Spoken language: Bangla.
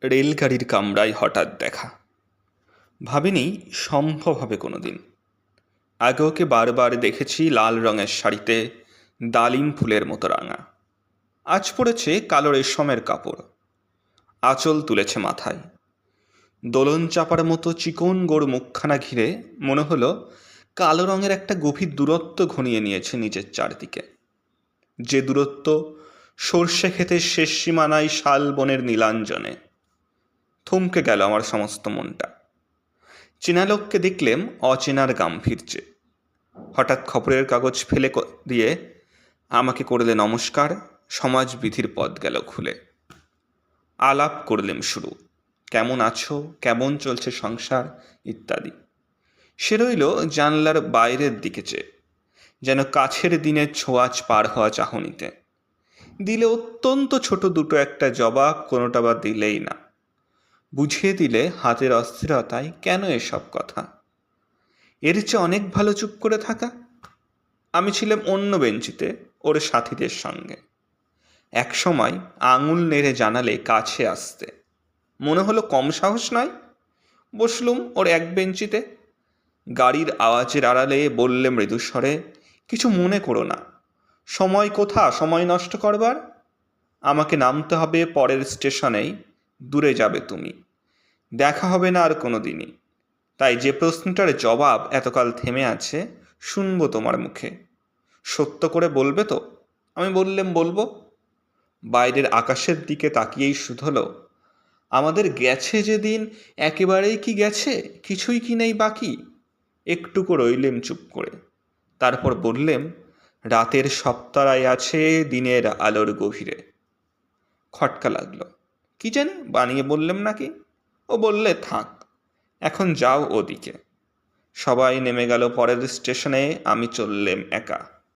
রেলগাড়ির কামরায় হঠাৎ দেখা। ভাবিনি সম্ভব হবে কোনো দিন। আগে ওকে বারবার দেখেছি লাল রঙের শাড়িতে, ডালিম ফুলের মতো রাঙা। আজ পড়েছে কালো রেশমের কাপড়, আঁচল তুলেছে মাথায়। দোলন চাপার মতো চিকন গোড় মুখখানা ঘিরে মনে হলো কালো রঙের একটা গভীর দূরত্ব ঘনিয়ে নিয়েছে নিজের চারদিকে। যে দূরত্ব সর্ষে ক্ষেতের শেষ সীমানায় শাল বনের নীলাঞ্জনে। থমকে গেল আমার সমস্ত মনটা। চেনা লোককে দেখলেম অচেনার গাম্ভীর্যে। হঠাৎ খবরের কাগজ ফেলে দিয়ে আমাকে করলে নমস্কার। সমাজবিধির পথ গেল খুলে। আলাপ করলেম শুরু, কেমন আছো, কেমন চলছে সংসার ইত্যাদি। সে রইল জানলার বাইরের দিকে চেয়ে, যেন কাছের দিনের ছোঁয়াচ পার হওয়া চাহনিতে। দিলে অত্যন্ত ছোট দুটো একটা জবাব, কোনোটা বা দিলেই না। বুঝিয়ে দিলে হাতের অস্থিরতায় কেন এসব কথা। এর চেয়ে অনেক ভালো চুপ করে থাকা। আমি ছিলাম অন্য বেঞ্চিতে ওর সাথীদের সঙ্গে। এক সময় আঙুল নেড়ে জানালে কাছে আসতে। মনে হলো কম সাহস নয়। বসলুম ওর এক বেঞ্চিতে। গাড়ির আওয়াজের আড়ালে বললে মৃদুস্বরে, কিছু মনে করো না। সময় কোথা সময় নষ্ট করবার? আমাকে নামতে হবে পরের স্টেশনেই, দূরে যাবে তুমি। দেখা হবে না আর কোনো দিনই। তাই যে প্রশ্নটার জবাব এতকাল থেমে আছে শুনবো তোমার মুখে। সত্য করে বলবে তো? আমি বললেম বলবো। বাইরের আকাশের দিকে তাকিয়েই শুধলো, আমাদের গেছে যেদিন একেবারেই কি গেছে, কিছুই কি নেই বাকি? একটুকু রইলেম চুপ করে। তারপর বললেম, রাতের সপ্তারায় আছে দিনের আলোর গভীরে। খটকা লাগলো। কি জানি বানিয়ে বললেম নাকি। ও বললে থাক, এখন যাও ওদিকে। সবাই নেমে গেল পরের স্টেশনে, আমি চললেম একা।